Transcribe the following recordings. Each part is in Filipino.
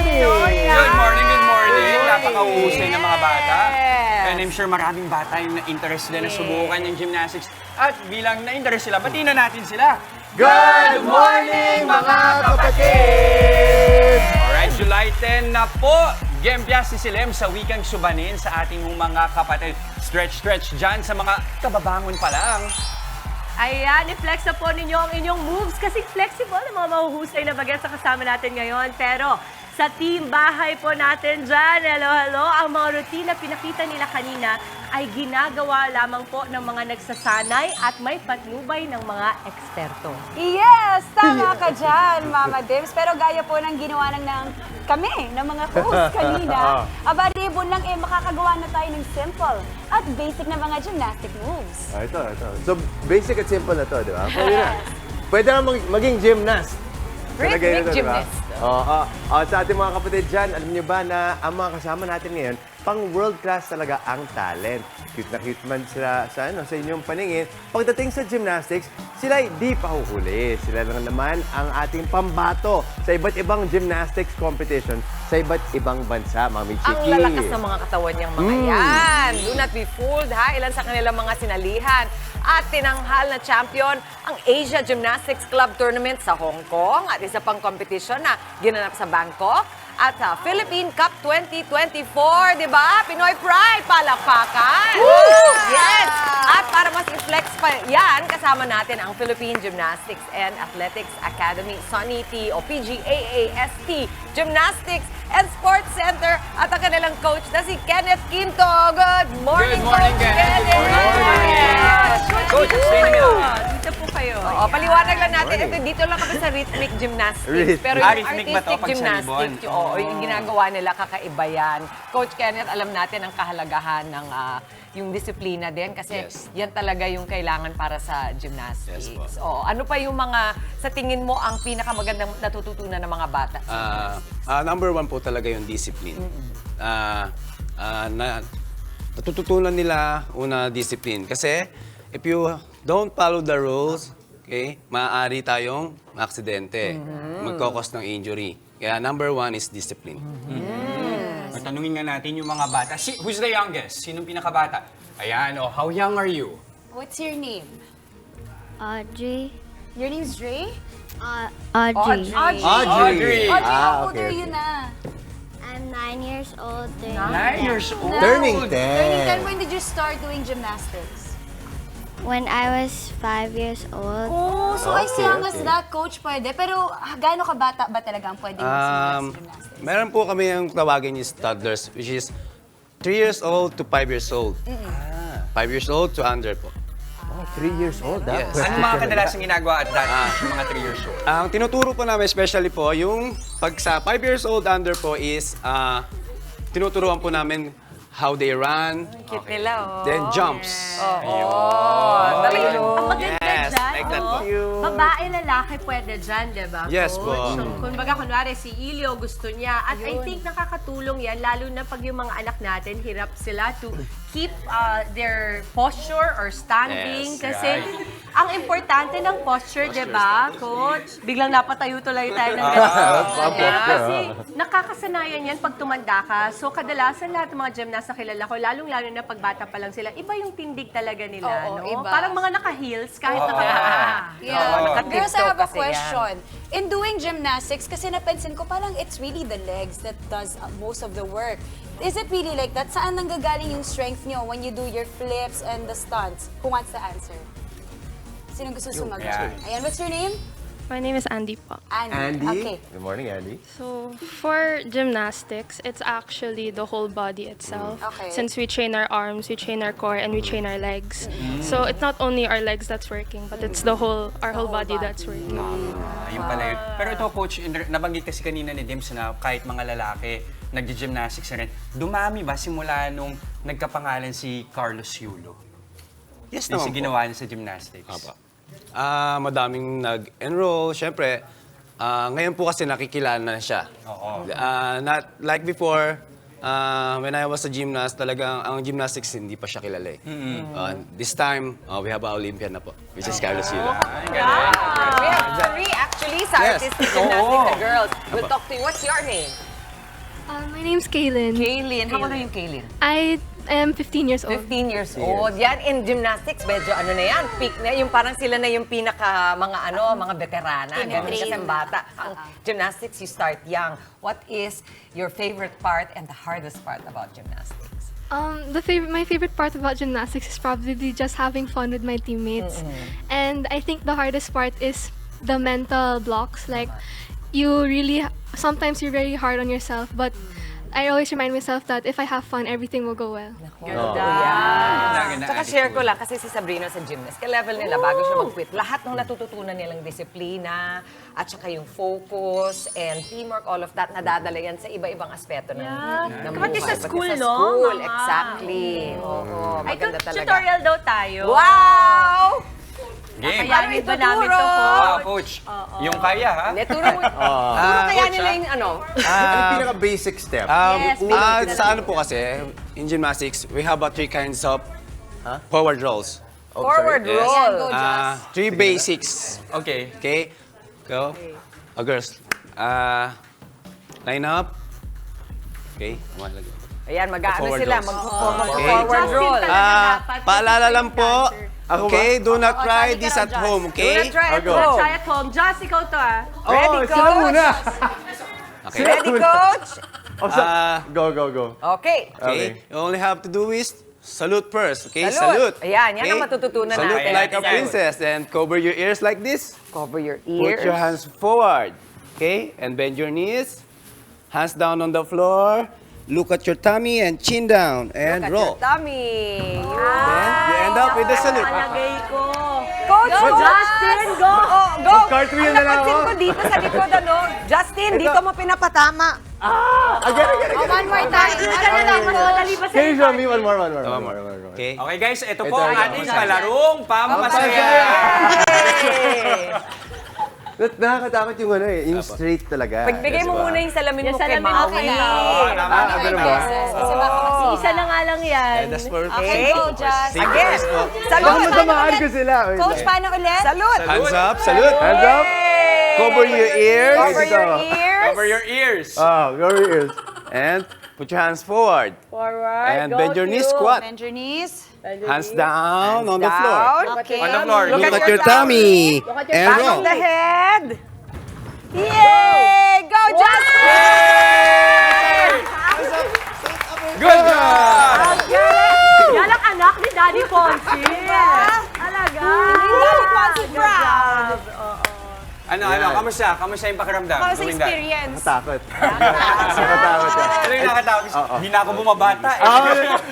morning! Good morning, good morning. Napaka-uhusay ng mga bata. And I'm sure maraming bata yung na-interest na subukan yung gymnastics. At bilang na-interest sila, batiin na natin sila. Good morning, mga kapatid! Alright, July 10 na po. Gempya si Silem sa wikang subanin sa ating mga kapatid. Stretch dyan sa mga kababangon pa lang. Ayan, i-flex na po ninyo ang inyong moves kasi flexible ang mga mahuhusay na bagay sa kasama natin ngayon. Pero sa team bahay po natin dyan, hello, ang mga routine na pinakita nila kanina ay ginagawa lamang po ng mga nagsasanay at may patnubay ng mga eksperto. Yes! Tama ka dyan, Mama Dims. Pero gaya po ng ginawa ng kami, ng mga host kanina, abaribon lang makakagawa na tayo ng simple at basic na mga gymnastic moves. Ito. So, basic at simple na to, di ba? Pwede na. Pwede na maging gymnast. Rhythmic gymnast. Sa ating mga kapatid dyan, alam niyo ba na ang mga kasama natin ngayon, pang world class talaga ang talent. Cute na cute man sila sa inyong paningin. Pagdating sa gymnastics, sila di pa huhuli. Sila lang naman ang ating pambato sa iba't ibang gymnastics competition sa iba't ibang bansa, Mami Chiki. Ang lalakas ng mga katawan niyang mga yan. Do not be fooled, ha? Ilan sa kanilang mga sinalihan. At tinanghal na champion ang Asia Gymnastics Club Tournament sa Hong Kong at isa pang competition na ginanap sa Bangkok at sa Philippine Cup 2024, di ba? Pinoy Pride, palakpakan! Yes! At para mas i-flex pa yan, kasama natin ang Philippine Gymnastics and Athletics Academy, SONITI o PGAAST Gymnastics and Sports Center at ang kanilang coach na si Kenneth Quinto. Good morning, Good morning, Coach Kenneth. Kenneth! Coach, stay in the middle. Dito po kayo. Oo, paliwanag lang natin. Ito, dito lang kami sa rhythmic gymnastics. Pero yung Rhythmic ba to artistic pag sa gymnastics, libon? yung ginagawa nila, kakaiba yan. Coach Kenneth, alam natin ang kahalagahan ng yung disiplina din kasi yan talaga yung kailangan para sa gymnastics. Yes, Ano pa yung mga, sa tingin mo, ang pinakamagandang natututunan ng mga bata? Number one po talaga yung discipline. Natututunan nila una discipline. Kasi if you don't follow the rules, okay, maaari tayong aksidente, magkakos ng injury. Kaya number one is discipline. Tanungin nga natin yung mga bata. Who's the youngest? Sinong pinakabata? Ayan, how young are you? What's your name? Audrey. Your name's Dre? Audrey. Audrey! How old okay. are you na? I'm 9 years old. 9 years old. Turning 10. Turning 10, when did you start doing gymnastics? When I was 5 years old. Oh, so as Okay, young as okay. that, coach, pwede. Pero gaano ka bata ba talaga ang pwedeng magsimula sa gymnastics? Meron po kami yung tawagin yung toddlers, which is 3 years old to 5 years old. 5 years old to under po. 3 years old, ha? Yes. Anong mga kadalasang ginagawa at dati sa mga 3 years old? Ang tinuturo po namin, especially po, yung pag sa 5 years old under po is, tinuturuan po namin how they run, Cute nila, oh. then jumps. Ang maganda Yes, dyan, like that no? po. Babae, lalaki pwede dyan, di ba, Yes po. Coach? Kunwari, si Ilio gusto niya. At I think nakakatulong yan, lalo na pag yung mga anak natin, hirap sila to keep their posture or standing. Yes, kasi ang importante ng posture, di ba, Coach? Biglang napatayo tuloy tayo ng ganito. Kasi nakakasanayan yan pag tumanda ka. So kadalasan lahat ng mga gymnast na kilala ko, lalong-lalo na pag bata pa lang sila, iba yung tindig talaga nila. Oo, no? iba. Parang mga naka-heels kahit nakabata. Yeah. Girls, I have a kasi yan. question. In doing gymnastics, kasi napansin ko parang it's really the legs that does most of the work. Is it really like that? Saan nanggagaling yung strength nyo when you do your flips and the stunts? Who wants to answer? Sino gusto sumagot? Ayan. Ayan, what's your name? My name is Andy po. Andy. Okay. Good morning, Andy. So, for gymnastics, it's actually the whole body itself. Okay. Since we train our arms, we train our core, and we train our legs. So, it's not only our legs that's working, but it's our whole body that's working. Ayun pala yun. Pero ito, Coach, nabanggit kasi kanina ni Dims na kahit mga lalaki, nag-gymnastics na rin. Dumami ba simula nung nagkapangalan si Carlos Yulo? Yes Yung naman po. ginawa niya sa gymnastics. Apa. Madaming nag-enroll. Siyempre, ngayon po kasi nakikilala na siya. Oo. Not like before, when I was a gymnast, talagang ang gymnastics hindi pa siya kilala eh. This time, we have an Olympian na po, which is Carlos Yulo. We have three actually sa Yes. artistic gymnastics na girls. We'll talk to you. What's your name? My name's Kaylin. Kaylin. How old are you, Kaylin? I am 15 years old. 15 years old. Yan, in gymnastics, medyo ano na yan, peak na, yung parang sila na yung pinaka mga veterana. Ganun kasi ang bata. Ang gymnastics, you start young. What is your favorite part and the hardest part about gymnastics? My favorite part about gymnastics is probably just having fun with my teammates. And I think the hardest part is the mental blocks. Like, sometimes you're very hard on yourself, but I always remind myself that if I have fun, everything will go well. Yan. Tsaka share ko lang, kasi si Sabrina sa gymnast, ka-level nila bago siya mag-quit, lahat ng natututunan nilang disiplina, at saka yung focus, and teamwork, all of that, nadadala yan sa iba-ibang aspeto ng Pati sa buhay. school, Pati sa no? school, Mama. exactly. Oo, Ay, maganda talaga. tutorial daw tayo. Wow! Game. Kaya ba namin to, Coach. Yung kaya, ha? Hindi, turo kaya nila yung ano. Anong pinaka-basic step? Sa ano po kasi, in gymnastics, we have 3 kinds of forward rolls. Forward Yes. roll. Go, Jess. 3 basics. Okay. Okay? Go. Girls. Line up. Okay. Ayan, mag-aano Forward sila, rolls. mag-forward roll. Paalala lang po, okay? Do not try this at home, Do okay? not try at Go. home. Try at home. Just ikaw to, Ready, Oh, sila coach? muna. Okay. Ready, coach? Go. Okay. Okay. You only have to do is salute first, okay? Salute. Ayan, yan Okay? ang matututunan Salute natin. like a princess and cover your ears like this. Cover your Put ears. your hands forward, okay? And bend your knees. Hands down on the floor. Look at your tummy and chin down and Look at roll. your tummy. Then you end up with the salute. Palagay ko. Coach, coach. Justin, go! Oh, go! Mag-cartwheel Ang na lang napansin ako. ko dito sa likod, ano? Justin, dito mo pinapatama. Again. One more time. Madali ba Can you show me one more? Okay? Okay, guys, ito po Ito, ang ito. ating palarong pampasaya. Nakakatakot yung yung straight talaga. Pagbigay mo muna yung salamin Yung mo kay salamin mo Maui. kay Tama. Ganun ba? Kasi baka kasi Isa na nga lang yan. That's for Okay, go, Jess. Again. Baka Salute. matamaan ko sila. Wait Coach, lang. paano ulit? Salute. Hands up, salute. Hands up. Cover your ears. Cover your ears. Cover your ears. Cover your ears. And put your hands forward. Forward. And go bend your to- knees, squat. Bend your knees. Hands down on the floor. Down. Okay. On the floor. Look at your tummy. And Back roll. of the head. Yay! Go, Justin! Good job! Yan ang anak ni Daddy Ponce. Talaga. Daddy Ponce Good proud. job. Ano, kamusta? Kamusta yung pakiramdam? How's Gawin that. experience? Takot. Nakatakot yan. Ano yung nakatakot? Hindi na ako bumabata eh.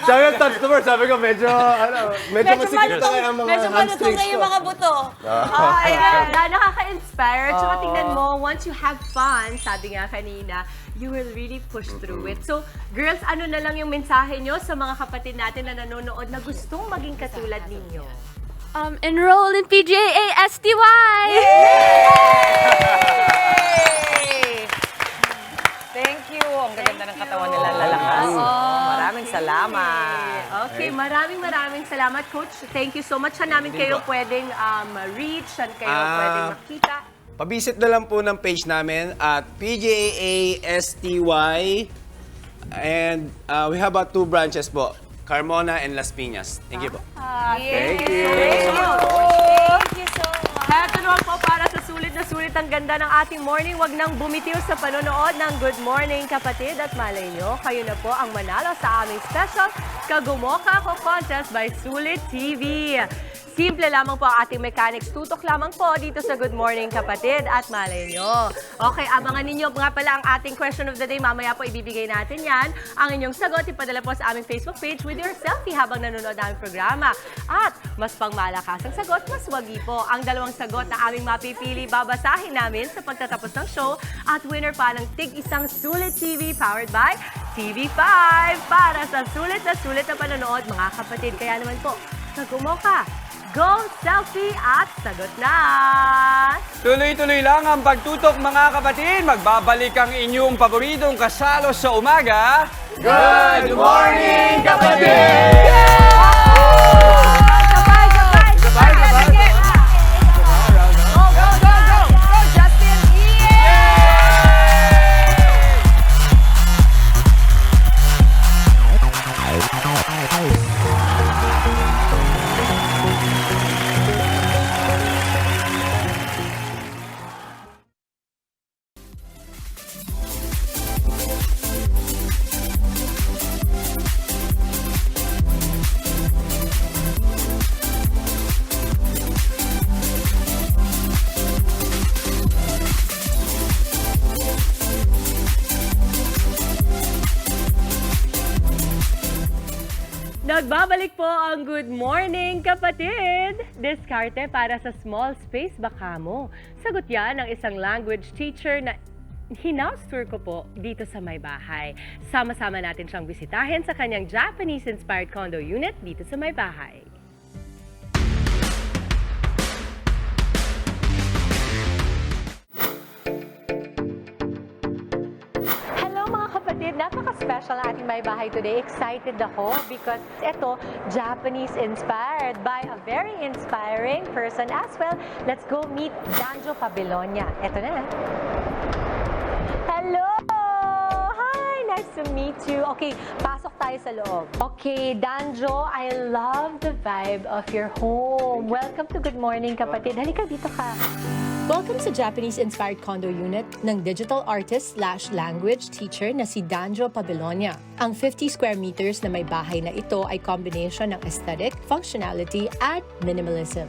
Sabi ko, touch the word. Sabi ko, medyo masikip na kaya ang mga Medyo malutong hamstrings na yung ko. mga buto. Ay, nakaka-inspire. Tsaka tingnan mo, once you have fun, sabi nga kanina, you will really push through it. So, girls, ano na lang yung mensahe nyo sa mga kapatid natin na nanonood na gustong maging katulad ninyo? Enroll in PGA STY! Yay! Thank you. Ang ganda ng katawan nila lalakas. Maraming salamat. Okay, maraming salamat, Coach. Thank you so much. Saan namin kayo pwedeng reach? Saan kayo pwedeng makita? Pabisit na lang po ng page namin at PGA STY. And we have 2 branches po. Carmona and Las Piñas. Thank you po. Thank you. Thank you so much. Heto naman po para sa sulit na sulit ang ganda ng ating morning. Huwag nang bumitiw sa panonood ng Good Morning Kapatid at malay nyo, kayo na po ang manalo sa aming special Kagumoka Ko Contest by Sulit TV. Simple lamang po ang ating mechanics. Tutok lamang po dito sa Good Morning Kapatid at malay nyo. Okay, abangan ninyo nga pala ang ating question of the day. Mamaya po ibibigay natin yan. Ang inyong sagot, ipadala po sa aming Facebook page with your selfie habang nanonood ng programa. At mas pangmalakas ang sagot, mas wagi po. Ang 2 sagot na aming mapipili, babasahin namin sa pagtatapos ng show. At winner pa ng tig-isang Sulit TV powered by TV5 para sa sulit na panonood, mga kapatid. Kaya naman po, Kagumoka, go selfie at sagot na! Tuloy-tuloy lang ang pagtutok mga kapatid. Magbabalik ang inyong paboritong kasalo sa umaga. Good morning, kapatid! Go, Justin! Yay! Nagbabalik po ang Good Morning, kapatid! Diskarte para sa small space baka mo. Sagot yan ng isang language teacher na hinouse tour ko po dito sa may bahay. Sama-sama natin siyang bisitahin sa kanyang Japanese-inspired condo unit dito sa may bahay. Hello mga kapatid! Napaka-special ang ating may bahay today. Excited ako because ito, Japanese-inspired by a very inspiring person as well. Let's go meet Danjo Pabilonia. Ito na. Hello! Hi! Nice to meet you. Okay, pasok tayo sa loob. Okay, Danjo, I love the vibe of your home. Welcome to Good Morning, kapatid. Halika, dito ka. Welcome sa Japanese-inspired condo unit ng digital artist/language teacher na si Danjo Pabilonia. Ang 50 square meters na may bahay na ito ay combination ng aesthetic, functionality, at minimalism.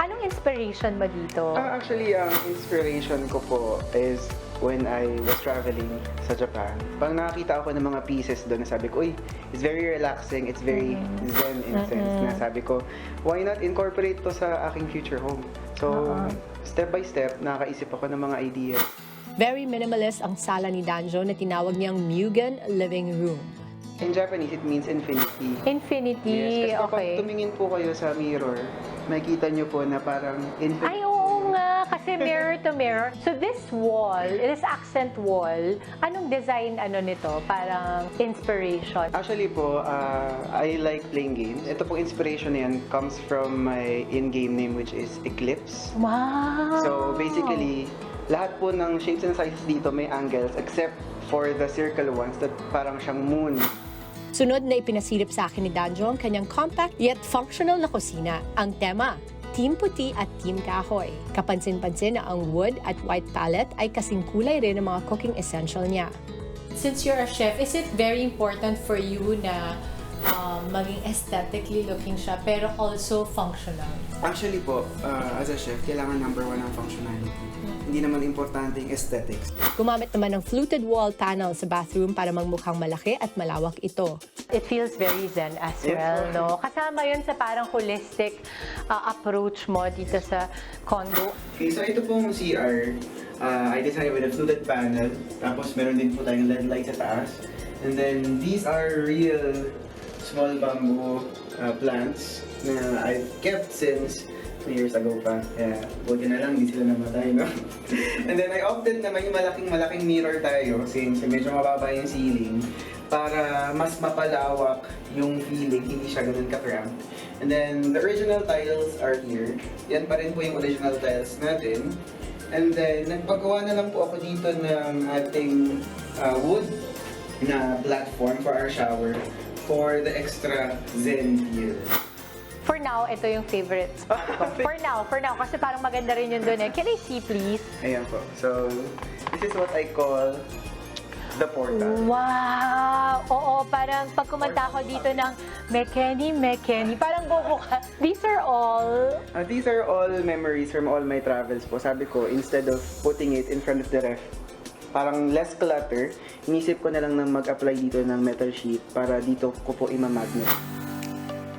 Anong inspiration mo dito? Actually, ang inspiration ko po is when I was traveling sa Japan. Pag nakakita ako ng mga pieces doon, nasabi ko, uy, it's very relaxing, it's very zen in a sense. Nasabi ko, why not incorporate to sa aking future home? So, step by step, nakakaisip ako ng mga ideas. Very minimalist ang sala ni Danjo na tinawag niyang Mugen Living Room. In Japanese, it means infinity. Infinity, Yes, kasi kapag tumingin po kayo sa mirror, makikita niyo po na parang infinity. Ay, oo nga, kasi mirror to mirror. So this wall, this accent wall, anong design nito? Parang inspiration. Actually po, I like playing games. Ito pong inspiration na yan comes from my in-game name which is Eclipse. Wow! So basically, lahat po ng shapes and sizes dito may angles except for the circle ones that parang siyang moon. Sunod na ipinasilip sa akin ni Danjo ang kanyang compact yet functional na kusina. Ang tema, Team Puti at Team Kahoy. Kapansin-pansin na ang wood at white palette ay kasing kulay rin ng mga cooking essential niya. Since you're a chef, is it very important for you na maging aesthetically looking siya pero also functional? Actually po, as a chef, kailangan number one ang functionality. Hindi naman importante yung aesthetics. Gumamit naman ng fluted wall panel sa bathroom para magmukhang malaki at malawak ito. It feels very zen as well, no? Kasama yun sa parang holistic approach mo dito sa condo. Okay, so ito pong CR, I designed with a fluted panel. Tapos meron din po tayong LED light sa taas. And then these are real small bamboo plants na I've kept since 2 years ago pa. Kaya buti na lang, hindi sila namatay, no? And then I opted naman yung malaking mirror tayo since medyo mababa yung ceiling para mas mapalawak yung feeling, hindi siya ganun ka-cramped. And then the original tiles are here. Yan pa rin po yung original tiles natin. And then nagpagawa na lang po ako dito ng ating wood na platform for our shower for the extra zen feel. For now, ito yung favorite spot ko. For now, kasi parang maganda rin yun doon eh. Can I see, please? Ayan po. So, this is what I call the portal. Wow! Oo, parang pag kumanta ako dito ng Mekeni, parang bubuka. These are all memories from all my travels po. Sabi ko, instead of putting it in front of the ref, parang less clutter, inisip ko na lang na mag-apply dito ng metal sheet para dito ko po imamagnet.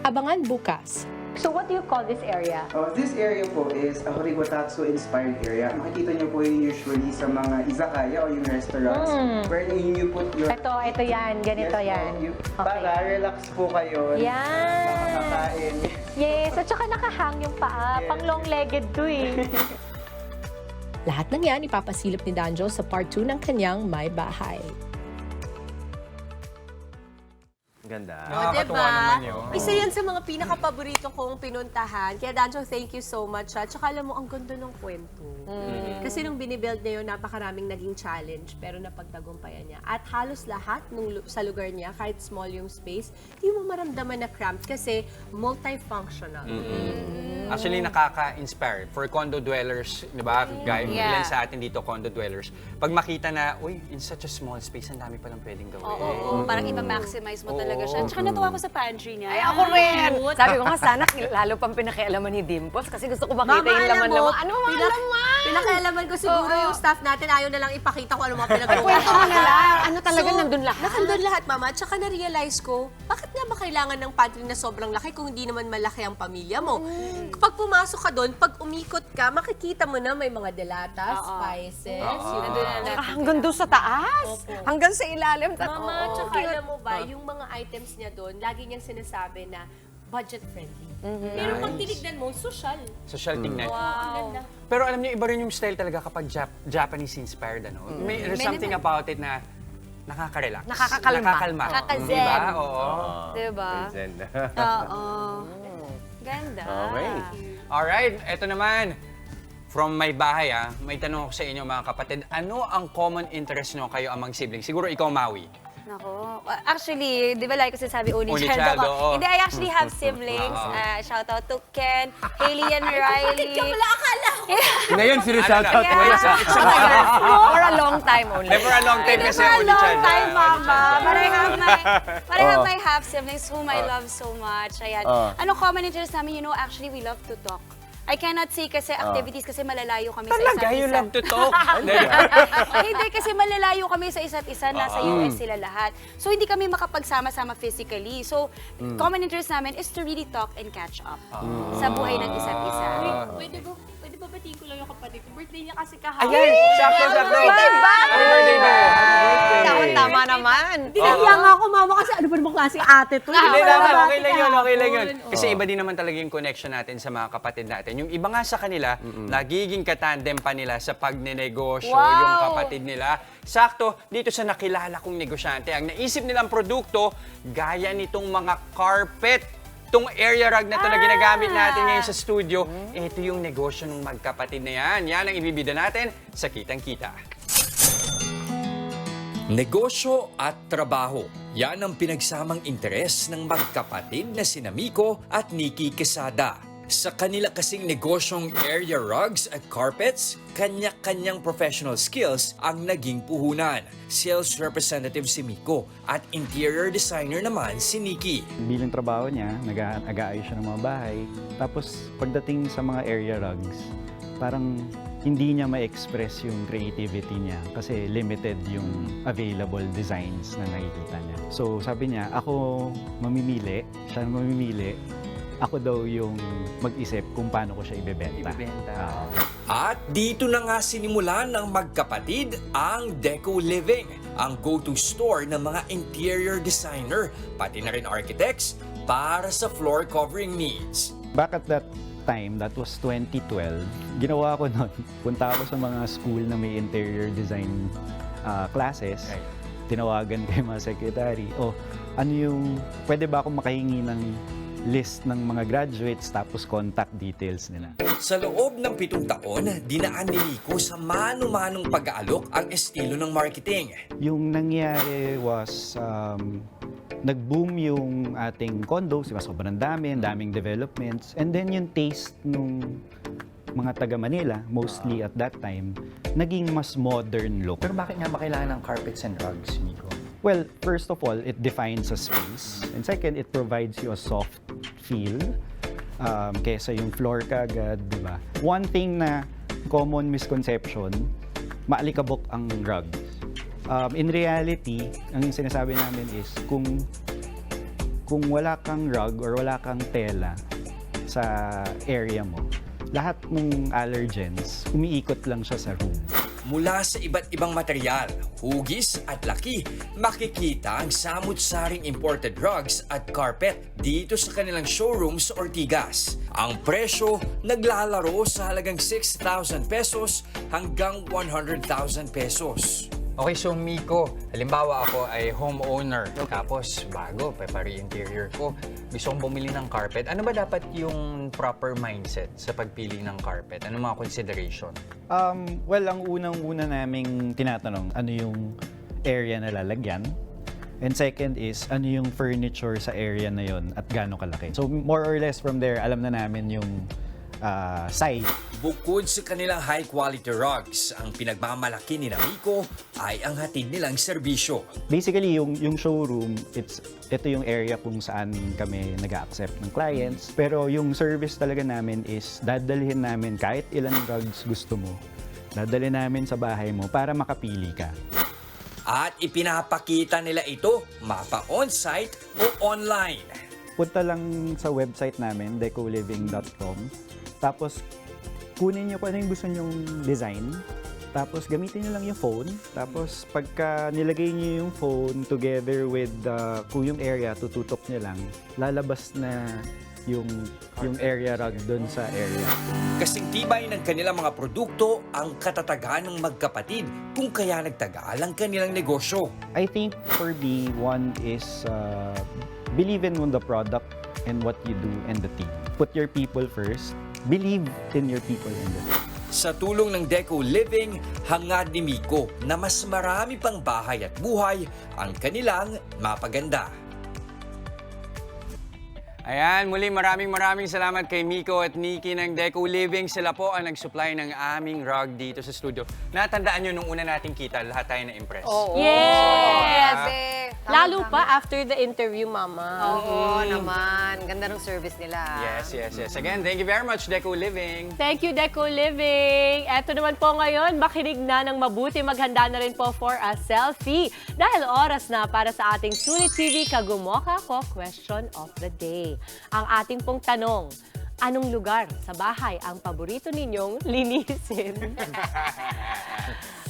Abangan bukas. So what do you call this area? This area po is a Horigotatsu-inspired area. Makikita niyo po yun usually sa mga izakaya o yung restaurants where you put your... Ito yan. Ganito yan. Para relax po kayo. Yan! Makakain. Yes, at saka nakahang yung paa. Pang long-legged to eh. Lahat ng yan ipapasilip ni Danjo sa part 2 ng kanyang May Bahay. Ganda. Nakakatuwa naman yun. Isa yan sa mga pinaka-paborito kong pinuntahan. Kaya Danjo, thank you so much. Tsaka alam mo, ang ganda ng kwento. Kasi nung binibuild niya yun, napakaraming naging challenge. Pero napagtagumpayan niya. At halos lahat sa lugar niya, kahit small yung space, hindi mo maramdaman na cramped kasi multifunctional. Actually, nakaka-inspire for condo dwellers, di ba? Yeah. Ilan sa atin dito, condo dwellers. Pag makita na, uy, in such a small space, ang dami palang pwedeng gawin. Oo, parang ipa-maximize mo talaga siya. Tsaka natuwa ko sa pantry niya. Ay, ako rin. Sabi ko nga, sana lalo pang pinakialaman ni Dimples kasi gusto ko makita yung laman-laman. Ano mga laman? Pinakailaman ko siguro yung staff natin, ayaw na lang ipakita ko ano mga pinagawa. Kwento mo na lang. Ano talaga nandun lahat? Nandun lahat, Mama. Tsaka na-realize ko, bakit nga ba kailangan ng pantry na sobrang laki kung hindi naman malaki ang pamilya mo? Kapag pumasok ka doon, pag umikot ka, makikita mo na may mga delata, spices. Hanggang doon sa taas. Hanggang sa ilalim. Mama, tsaka alam mo ba, yung mga items niya doon, lagi niyang sinasabi na budget-friendly. Pero pag tinignan mo, social. Social tingnan. Wow. Pero alam niyo, iba rin yung style talaga kapag Japanese-inspired, ano? There's something about it na nakaka-relax. Nakakakalma. Nakaka-zen. Diba? Oo. Diba? Zen. Oo. Ganda. Okay. Alright, eto naman. From my bahay, may tanong ako sa inyo mga kapatid. Ano ang common interest nyo kayo among siblings? Siguro ikaw, Maui. Nako. Actually, di ba like ko sinasabi, only Only child child, ako. oo. Hindi, I actually have siblings. Shout out to Ken, Hailey, and Riley. akala ko. Ngayon, sino-shoutout mo Yeah. na? For a long time only. Never a long time kasi For a only long child. time, Mama. But I have my half siblings whom I love so much. Ayan. Ano common interest namin, you know, actually, we love to talk. I cannot say kasi activities kasi malalayo kami sa isa't isa. Talaga, you love to talk. Hindi kasi malalayo kami sa isa't isa, nasa US sila lahat. So hindi kami makapagsama-sama physically. So common interest namin is to really talk and catch up sa buhay ng isa't isa. Pwede ba batiin ko lang yung kapatid ko? Birthday niya kasi kahapon. Ayan, sakto. Birthday ba? Happy birthday ba? Tama naman. Dinagyan nga ako, Mama, kasi ano ba namang klaseng ate to? Hindi Hindi naman, ba okay lang yun, okay lang yun. kahapon? Kasi iba din naman talaga yung connection natin sa mga kapatid natin. Yung iba nga sa kanila, nagiging katandem pa nila sa pagnenegosyo, yung kapatid nila. Sakto, dito sa nakilala kong negosyante, ang naisip nilang produkto, gaya nitong mga carpet. Itong area rug na ito na ginagamit natin ngayon sa studio, ito yung negosyo ng magkapatid na yan. Yan ang ibibida natin sa Kitang Kita. Negosyo at trabaho. Yan ang pinagsamang interes ng magkapatid na sina Miko at Nikki Quesada. Sa kanila kasing negosyong area rugs at carpets, kanya-kanyang professional skills ang naging puhunan. Sales representative si Miko at interior designer naman si Nikki. Bilang trabaho niya, nag-aayos siya ng mga bahay. Tapos pagdating sa mga area rugs, parang hindi niya ma-express yung creativity niya kasi limited yung available designs na nakikita niya. So sabi niya, ako mamimili, siya mamimili, ako daw yung mag-isip kung paano ko siya ibebenta. At dito na nga sinimulan ng magkapatid ang Deco Living, ang go-to store ng mga interior designer, pati na rin architects, para sa floor covering needs. Back at that time, that was 2012, ginawa ko nun, punta ako sa mga school na may interior design classes. Tinawagan ko yung mga secretary, ano yung, pwede ba akong makahingi ng list ng mga graduates tapos contact details nila. Sa loob ng 7 taon, dinaan ni Miko sa mano-manong pag-aalok ang estilo ng marketing. Yung nangyari was, nag-boom yung ating condos, sobrang daming developments, and then yung taste nung mga taga Manila, mostly at that time, naging mas modern look. Pero bakit nga ba kailangan ng carpets and rugs, Miko? Well, first of all, it defines a space. And second, it provides you a soft feel. Kesa yung floor ka agad, di ba? One thing na common misconception, maalikabok ang rugs. In reality, ang sinasabi namin is, kung wala kang rug or wala kang tela sa area mo, lahat ng allergens, umiikot lang siya sa room. Mula sa iba't ibang material, hugis at laki, makikita ang samut-saring imported rugs at carpet dito sa kanilang showroom sa Ortigas. Ang presyo naglalaro sa halagang 6,000 pesos hanggang 100,000 pesos. Okay, so Miko, halimbawa ako ay homeowner, tapos bago, interior ko, gusto kong bumili ng carpet. Ano ba dapat yung proper mindset sa pagpili ng carpet? Ano mga consideration? Well, ang unang-una naming tinatanong, ano yung area na lalagyan? And second is, ano yung furniture sa area na yon at gaano kalaki? So more or less from there, alam na namin yung site. Bukod sa kanilang high-quality rugs, ang pinagmamalaki ni Miko ay ang hatid nilang serbisyo. Basically, yung showroom, ito yung area kung saan kami nag-accept ng clients. Pero yung service talaga namin is dadalhin namin kahit ilang rugs gusto mo. Dadalhin namin sa bahay mo para makapili ka. At ipinapakita nila ito mapa on-site o online. Punta lang sa website namin, decoliving.com. Tapos, kunin nyo kung ano yung gusto nyong design. Tapos, gamitin nyo lang yung phone. Tapos, pagka nilagay nyo yung phone together with kung yung area, tututok nyo lang, lalabas na yung area rug doon sa area. Kasing tibay ng kanilang mga produkto ang katatagan ng magkapatid kung kaya nagtagal ang kanilang negosyo. I think for me, one is believe in the product and what you do and the team. Put your people first. Believe in your people and the team. Sa tulong ng Deco Living, hangad ni Miko na mas marami pang bahay at buhay ang kanilang mapaganda. Ayan, muli maraming salamat kay Miko at Nikki ng Deco Living. Sila po ang nag-supply ng aming rug dito sa studio. Natandaan nyo nung una nating kita, lahat tayo na-impress. Oo. Yes! Tama, Lalo pa after the interview, Mama. Oo naman. Ganda ng service nila. Yes. Again, thank you very much, Deco Living. Thank you, Deco Living. Eto naman po ngayon, makinig na ng mabuti. Maghanda na rin po for a selfie. Dahil oras na para sa ating Sulit TV Kagumoka Ko Question of the Day. Ang ating pong tanong, anong lugar sa bahay ang paborito ninyong linisin?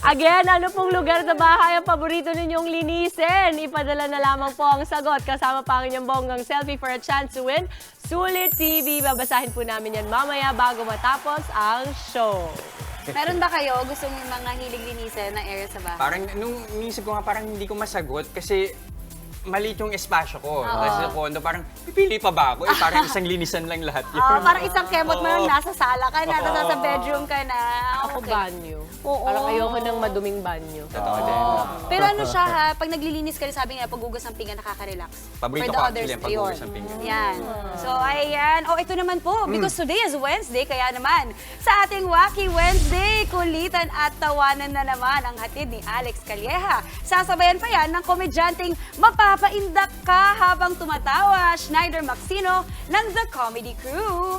Again, ano pong lugar sa bahay ang paborito ninyong linisin? Ipadala na lamang po ang sagot kasama pa ang inyong bonggang selfie for a chance to win Sulit TV. Babasahin po namin yan mamaya bago matapos ang show. Meron ba kayo gusto yung mga hilig linisin na area sa bahay? Parang, nung inisip ko nga, parang hindi ko masagot kasi maliit yung espasyo ko. Kasi sa condo, parang pipili pa ba ako? Parang isang linisan lang lahat yun. Parang isang kemot mo lang, nasa sala ka na, nasa bedroom ka na. Ako Okay. banyo. Oo. Parang ayoko ng maduming banyo. Totoo din. Pero ano siya ha, pag naglilinis ka rin, sabi nga, paghugas ng pinggan, nakaka-relax. Paborito For the ko others, actually ang paghugas ayun. ng pinggan. Yan. So, ayan. Ito naman po, because today is Wednesday, kaya naman, sa ating Wacky Wednesday, kulitan at tawanan na naman ang hatid ni Alex Calleja. Sasabayan pa yan ng komedyanteng mapapaindak ka habang tumatawa, Schneider Maxino ng The Comedy Crew.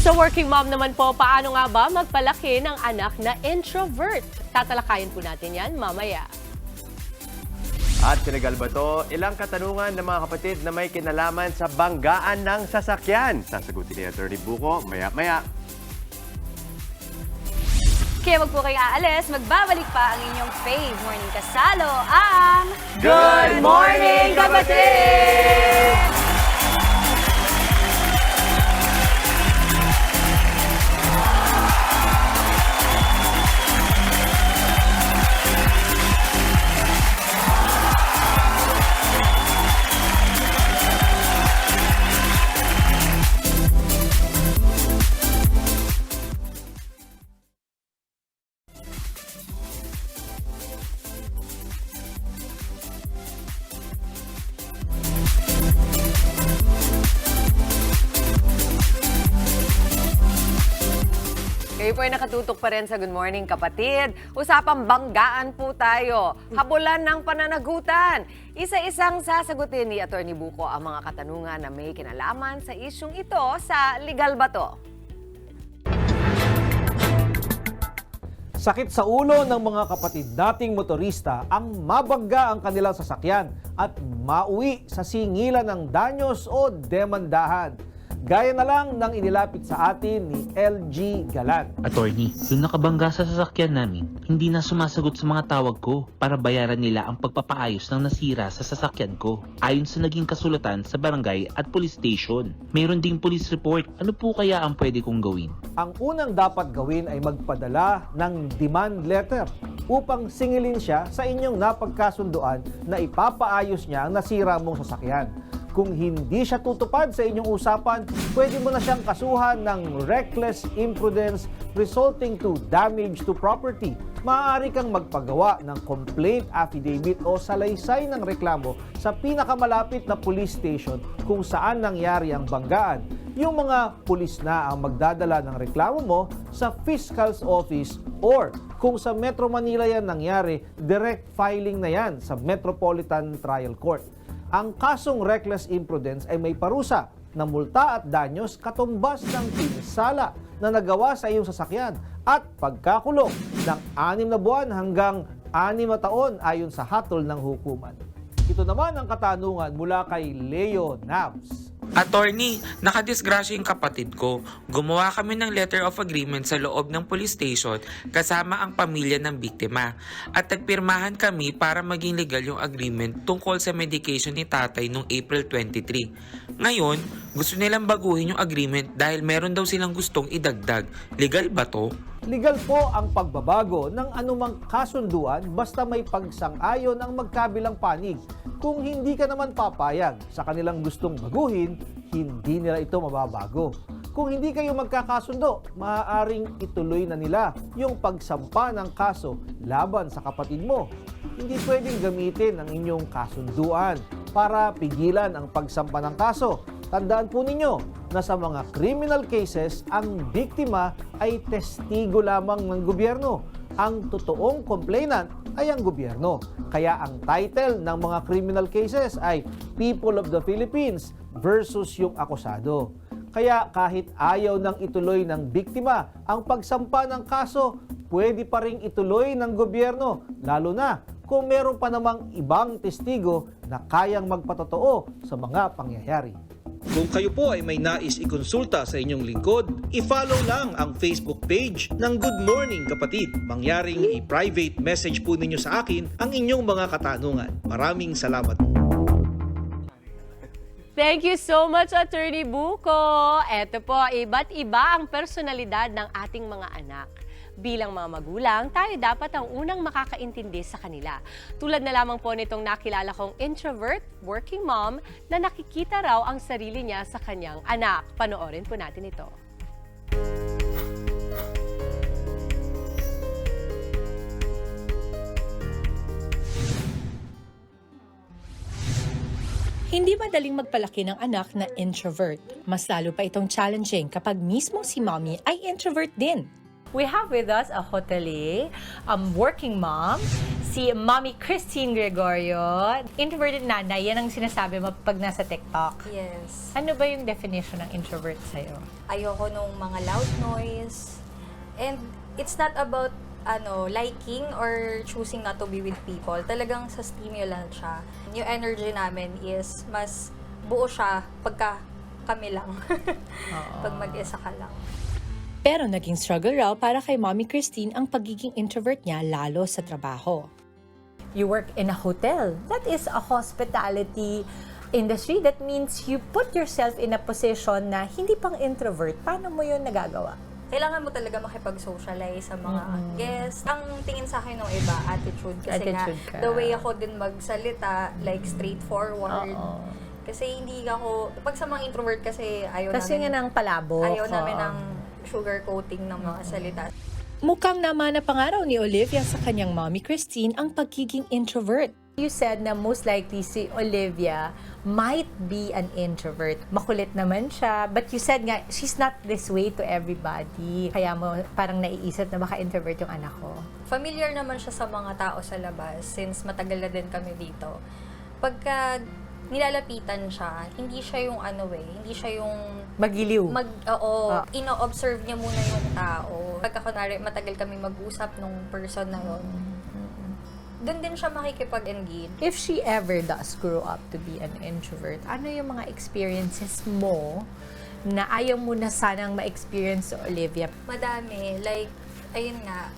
Sa working mom naman po, paano nga ba magpalaki ng anak na introvert? Tatalakayin po natin yan mamaya. At sinagal ba to? Ilang katanungan ng mga kapatid na may kinalaman sa banggaan ng sasakyan? Sasagutin ni Atty. Buko maya-maya. Kaya wag po kayong aalis, magbabalik pa ang inyong fave morning kasalo, ang Good Morning, Kapatid! Kayo po ay nakatutok pa rin sa Good Morning Kapatid. Usapang banggaan po tayo. Habulan ng pananagutan. Isa-isang sasagutin ni Atty. Buko ang mga katanungan na may kinalaman sa isyung ito sa Legal Ba To? Sakit sa ulo ng mga kapatid dating motorista ang mabangga ang kanilang sasakyan at mauwi sa singilan ng danyos o demandahan. Gaya na lang ng inilapit sa atin ni LG Galan. Attorney, yung nakabangga sa sasakyan namin, hindi na sumasagot sa mga tawag ko para bayaran nila ang pagpapaayos ng nasira sa sasakyan ko. Ayon sa naging kasulatan sa barangay at police station. Mayroon ding police report. Ano po kaya ang pwede kong gawin? Ang unang dapat gawin ay magpadala ng demand letter upang singilin siya sa inyong napagkasunduan na ipapaayos niya ang nasira mong sasakyan. Kung hindi siya tutupad sa inyong usapan, pwede mo na siyang kasuhan ng reckless imprudence resulting to damage to property. Maaari kang magpagawa ng complaint affidavit o salaysay ng reklamo sa pinakamalapit na police station kung saan nangyari ang banggaan. Yung mga pulis na ang magdadala ng reklamo mo sa fiscal's office or kung sa Metro Manila yan nangyari, direct filing na yan sa Metropolitan Trial Court. Ang kasong reckless imprudence ay may parusa na multa at danyos katumbas ng pinsala na nagawa sa iyong sasakyan at pagkakulong ng 6 na buwan hanggang 6 na taon ayon sa hatol ng hukuman. Ito naman ang katanungan mula kay Leo Nabs. Attorney, nakadisgrasya yung kapatid ko. Gumawa kami ng letter of agreement sa loob ng police station kasama ang pamilya ng biktima. At nagpirmahan kami para maging legal yung agreement tungkol sa medication ni tatay noong April 23. Ngayon, gusto nilang baguhin yung agreement dahil meron daw silang gustong idagdag. Legal ba to? Legal po ang pagbabago ng anumang kasunduan basta may pagsang-ayon ang magkabilang panig. Kung hindi ka naman papayag sa kanilang gustong baguhin, hindi nila ito mababago. Kung hindi kayo magkakasundo, maaaring ituloy na nila yung pagsampa ng kaso laban sa kapatid mo. Hindi pwedeng gamitin ang inyong kasunduan para pigilan ang pagsampa ng kaso. Tandaan po ninyo na sa mga criminal cases, ang biktima ay testigo lamang ng gobyerno. Ang totoong complainant ay ang gobyerno. Kaya ang title ng mga criminal cases ay People of the Philippines versus yung akusado. Kaya kahit ayaw nang ituloy ng biktima ang pagsampa ng kaso, pwede pa ring ituloy ng gobyerno, lalo na kung meron pa namang ibang testigo na kayang magpatotoo sa mga pangyayari. Kung kayo po ay may nais ikonsulta sa inyong lingkod, i-follow lang ang Facebook page ng Good Morning Kapatid. Mangyaring i-private message po ninyo sa akin ang inyong mga katanungan. Maraming salamat. Thank you so much, Attorney Buko. Eto po, iba't iba ang personalidad ng ating mga anak. Bilang mga magulang, tayo dapat ang unang makakaintindi sa kanila. Tulad na lamang po nitong nakilala kong introvert, working mom, na nakikita raw ang sarili niya sa kanyang anak. Panoorin po natin ito. Hindi madaling magpalaki ng anak na introvert. Mas lalo pa itong challenging kapag mismo si mommy ay introvert din. We have with us a hotelier, working mom, si Mommy Christine Gregorio. Introverted nanay, yan ang sinasabi mo pag nasa TikTok. Yes. Ano ba yung definition ng introvert sa'yo? Ayoko nung mga loud noise. And it's not about liking or choosing not to be with people. Talagang sa stimulant siya. Yung energy namin is mas buo siya pagka kami lang. Pag mag-isa ka lang. Pero naging struggle raw para kay Mommy Christine ang pagiging introvert niya lalo sa trabaho. You work in a hotel. That is a hospitality industry. That means you put yourself in a position na hindi pang introvert. Paano mo yun nagagawa? Kailangan mo talaga makipag-socialize sa mga guests. Ang tingin sa akin ng iba, attitude. Kasi Attitude nga, the way ako din magsalita, like straightforward. Kasi hindi ako, pag sa mga introvert kasi ayaw Kasi namin. nga ng palabok. Ayaw namin ng sugar coating ng mga salita. Mukhang naman na pangaraw ni Olivia sa kanyang Mommy Christine ang pagiging introvert. You said na most likely si Olivia might be an introvert. Makulit naman siya. But you said nga, she's not this way to everybody. Kaya mo parang naiisip na baka introvert yung anak ko. Familiar naman siya sa mga tao sa labas since matagal na din kami dito. Pagka nilalapitan siya, hindi siya yung hindi siya yung magiliw. Ino-observe niya muna yung tao. Pagka kunwari matagal kami mag-usap nung person na yun, doon din siya makikipag-engage. If she ever does grow up to be an introvert, ano yung mga experiences mo na ayaw mo na sanang ma-experience sa Olivia? Madami. Like, ayun nga,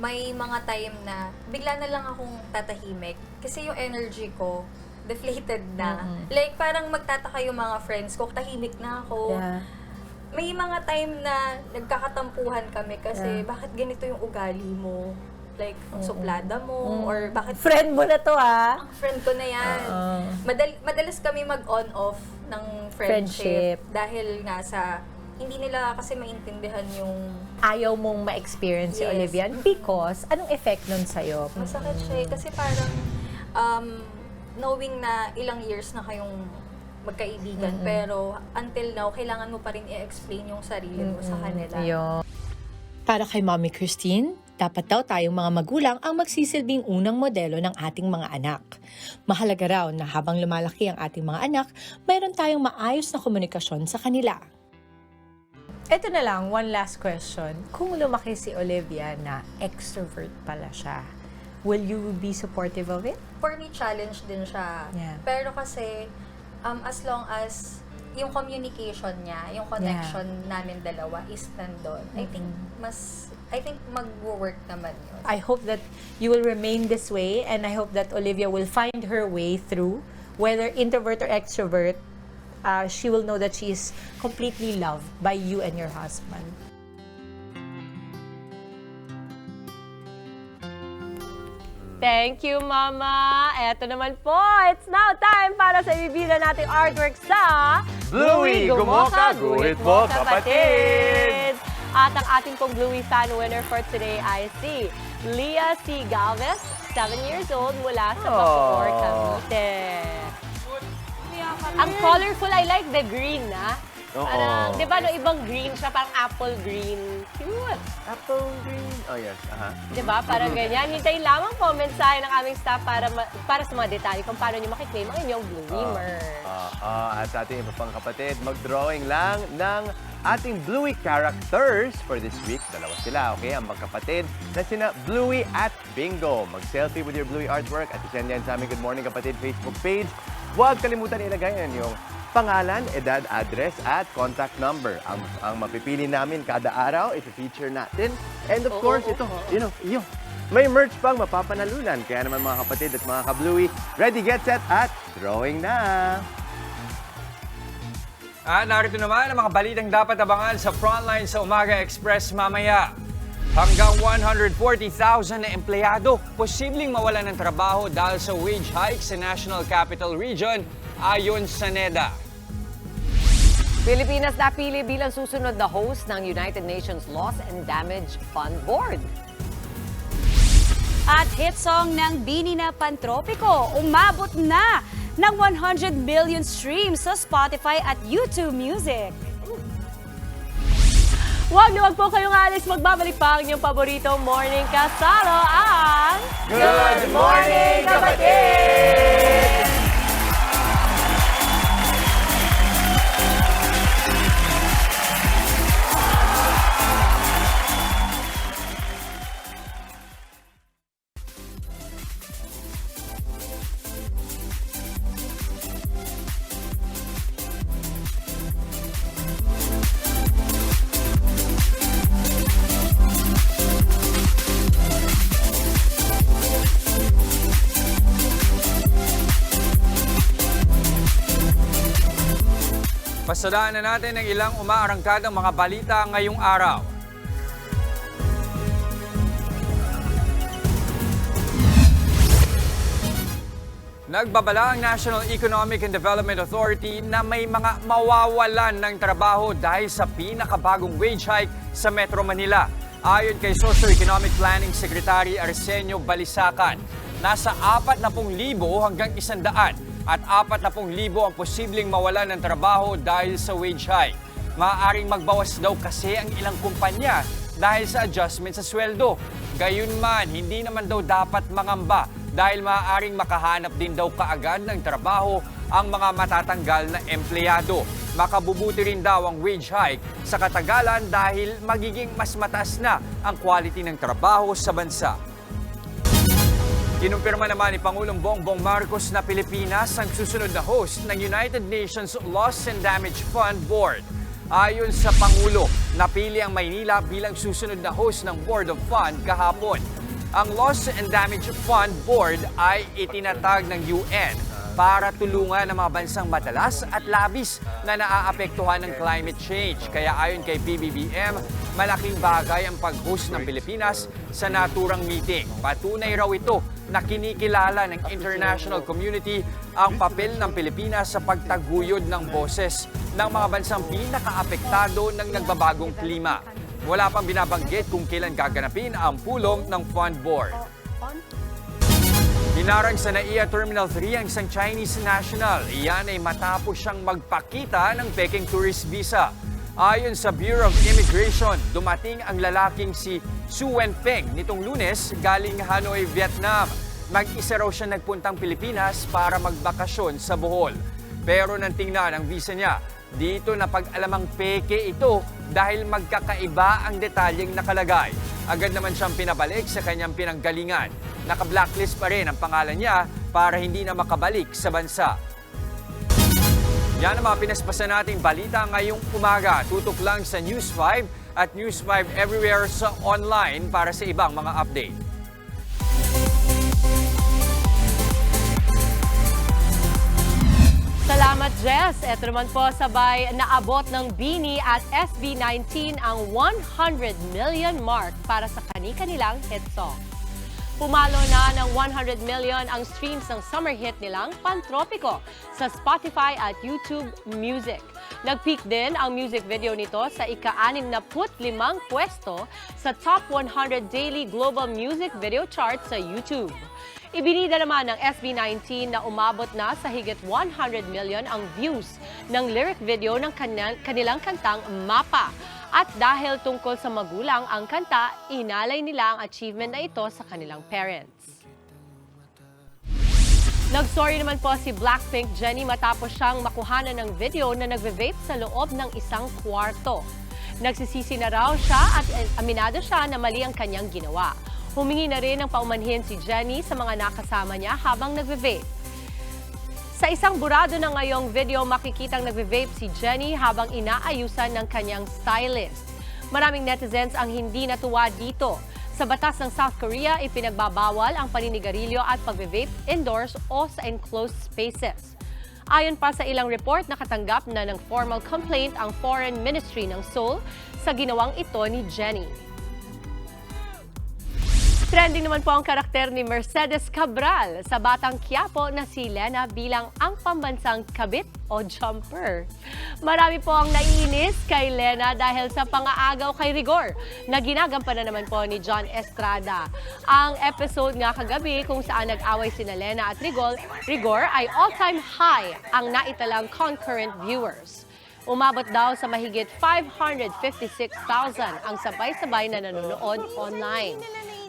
may mga time na bigla na lang akong tatahimik. Kasi yung energy ko, deflated na. Like, parang magtataka yung mga friends ko, tahimik na ako. Yeah. May mga time na nagkakatampuhan kami kasi bakit ganito yung ugali mo? Like, ang suplada mo, or bakit... Friend mo na to, ha? Ang friend ko na yan. Madalas kami mag-on-off ng friendship. Dahil nga sa... Hindi nila kasi maintindihan yung... Ayaw mong ma-experience si Olivia because anong effect nun sa'yo? Masakit siya kasi parang... knowing na ilang years na kayong magkaibigan, pero until now, kailangan mo pa rin i-explain yung sarili mo sa kanila. Para kay Mommy Christine, dapat daw tayong mga magulang ang magsisilbing unang modelo ng ating mga anak. Mahalaga raw na habang lumalaki ang ating mga anak, mayroon tayong maayos na komunikasyon sa kanila. Ito na lang, one last question. Kung lumaki si Olivia na extrovert pala siya, will you be supportive of it? For me, challenge din siya. Yeah. Pero kasi, as long as yung communication niya, yung connection namin dalawa is nandun, I think mag-work naman yun. I hope that you will remain this way, and I hope that Olivia will find her way through, whether introvert or extrovert. She will know that she is completely loved by you and your husband. Thank you, Mama. Eto naman po, it's now time para sa ibibida nating artwork sa Bluey, gumoka, guhit mo, kapatid! At ang ating pong Bluey fan winner for today ay si Leah C. Galvez, 7 years old, mula sa Bacoor, Cavite. Ang colorful, I like the green, na. Parang, di ba, no, ibang green siya, parang apple green. Cute. Apple green. Oh, yes. Di ba? Parang ganyan. Hintayin lamang po mensahe ng aming staff para sa mga detalye kung paano nyo makiklaim ang inyong Bluey merch. At sa ating iba pang kapatid, mag-drawing lang ng ating Bluey characters for this week. Dalawa sila, okay? Ang magkapatid na sina Bluey at Bingo. Mag-selfie with your Bluey artwork at isend yan sa aming Good Morning Kapatid Facebook page. Huwag kalimutan ilagay yan yung pangalan, edad, address, at contact number. Ang mapipili namin kada araw, ito-feature natin. And of course, ito, may merch pang mapapanalunan. Kaya naman mga kapatid at mga ka-Bluey, ready, get set, at drawing na! At narito naman ang mga balitang dapat abangan sa Frontline sa Umaga Express mamaya. Hanggang 140,000 na empleyado posibleng mawalan ng trabaho dahil sa wage hike sa National Capital Region ayon sa NEDA. Pilipinas napili bilang susunod na host ng United Nations Loss and Damage Fund Board. At hit song ng Bini na Pantropiko, umabot na ng 100 million streams sa Spotify at YouTube Music. Huwag na huwag po kayong alis. Magbabalik pa ang inyong paboritong morning kasalo ang Good Morning Kapatid! Pasadaan na natin ang ilang umaarangkadang mga balita ngayong araw. Nagbabala ang National Economic and Development Authority na may mga mawawalan ng trabaho dahil sa pinakabagong wage hike sa Metro Manila. Ayon kay Socio-Economic Planning Secretary Arsenio Balisacan, nasa 40,000 hanggang 100 at 40,000 ang posibleng mawalan ng trabaho dahil sa wage hike. Maaaring magbawas daw kasi ang ilang kumpanya dahil sa adjustment sa sweldo. Gayunman, hindi naman daw dapat mangamba dahil maaaring makahanap din daw kaagad ng trabaho ang mga matatanggal na empleyado. Makabubuti rin daw ang wage hike sa katagalan dahil magiging mas mataas na ang quality ng trabaho sa bansa. Kinumpirma naman ni Pangulong Bongbong Marcos na Pilipinas ang susunod na host ng United Nations Loss and Damage Fund Board. Ayon sa Pangulo, napili ang Maynila bilang susunod na host ng Board of Fund kahapon. Ang Loss and Damage Fund Board ay itinatag ng UN para tulungan ang mga bansang madalas at labis na naaapektuhan ng climate change. Kaya ayon kay PBBM, malaking bagay ang pag-host ng Pilipinas sa naturang meeting. Patunay raw ito na kinikilala ng international community ang papel ng Pilipinas sa pagtaguyod ng boses ng mga bansang pinakaapektado ng nagbabagong klima. Wala pang binabanggit kung kailan gaganapin ang pulong ng Fund Board. Hinarang sa NAIA Terminal 3 ang isang Chinese national. Iyan ay matapos siyang magpakita ng Peking tourist visa. Ayon sa Bureau of Immigration, dumating ang lalaking si Su Wenpeng nitong Lunes galing Hanoi, Vietnam. Mag-isa raw siya nagpuntang Pilipinas para magbakasyon sa Bohol. Pero nang tingnan ang visa niya, dito napag-alamang peke ito dahil magkakaiba ang detalyeng nakalagay. Agad naman siyang pinabalik sa kanyang pinanggalingan. Naka-blacklist pa rin ang pangalan niya para hindi na makabalik sa bansa. Yan ang mga pinaspasan nating balita ngayong umaga. Tutok lang sa News 5 at News 5 everywhere sa online para sa ibang mga update. Salamat, Jess. Ito naman po sabay naabot ng BINI at SB19 ang 100 million mark para sa kani-kanilang hit song. Pumalo na ng 100 million ang streams ng summer hit nilang Pantropiko sa Spotify at YouTube Music. Nag-peak din ang music video nito sa ika-65 pwesto sa Top 100 Daily Global Music Video Chart sa YouTube. Ibinida naman ng SB19 na umabot na sa higit 100 million ang views ng lyric video ng kanilang kantang Mapa. At dahil tungkol sa magulang ang kanta, inalay nila ang achievement na ito sa kanilang parents. Nag-sorry naman po si Blackpink Jennie matapos siyang makuhanan ng video na nagve-vape sa loob ng isang kwarto. Nagsisisi na raw siya at aminado siya na mali ang kanyang ginawa. Humingi na rin ng paumanhin si Jennie sa mga nakasama niya habang nagve-vape. Sa isang burado na ngayong video, makikitang nagve-vape si Jennie habang inaayusan ng kanyang stylist. Maraming netizens ang hindi natuwa dito. Sa batas ng South Korea, ipinagbabawal ang paninigarilyo at pagve-vape indoors o sa enclosed spaces. Ayon pa sa ilang report, nakatanggap na ng formal complaint ang Foreign Ministry ng Seoul sa ginawang ito ni Jennie. Trending naman po ang karakter ni Mercedes Cabral sa Batang Quiapo na si Lena bilang ang pambansang kabit o jumper. Marami po ang naiinis kay Lena dahil sa pangaagaw kay Rigor na ginagampanan naman po ni John Estrada. Ang episode nga kagabi kung saan nag-away sina Lena at Rigor ay all-time high ang naitalang concurrent viewers. Umabot daw sa mahigit 556,000 ang sabay-sabay na nanonood online.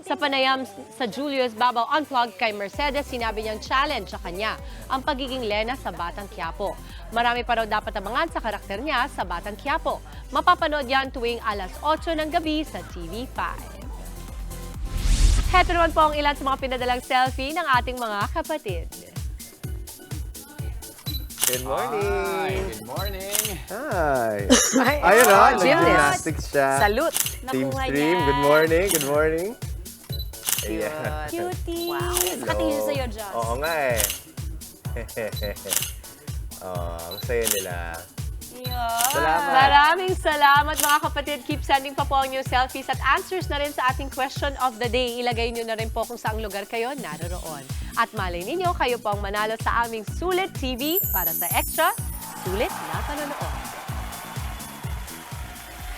Sa panayam sa Julius Babaw Unplugged kay Mercedes, sinabi niyang challenge sa kanya ang pagiging Lena sa Batang Quiapo. Marami pa raw dapat abangan sa karakter niya sa Batang Quiapo. Mapapanood yan tuwing alas 8 ng gabi sa TV5. Heto naman po ang ilan sa mga pinadalang selfie ng ating mga kapatid. Good morning! Hi, good morning! Hi! Ay, Ayun o, gymnastics. nag-gymnastics siya. Salute! Team Nakuha Stream, niya. good morning, good morning. Ayan. Cutie! Wow. Nakatingin siya sa'yo, Joss. Oo nga eh. Ang saya nila. Salamat. Maraming salamat mga kapatid. Keep sending pa po ang inyong selfies at answers na rin sa ating question of the day. Ilagay nyo na rin po kung saang lugar kayo naroon. At malay ninyo, kayo po ang manalo sa aming Sulit TV para sa extra sulit na panonood.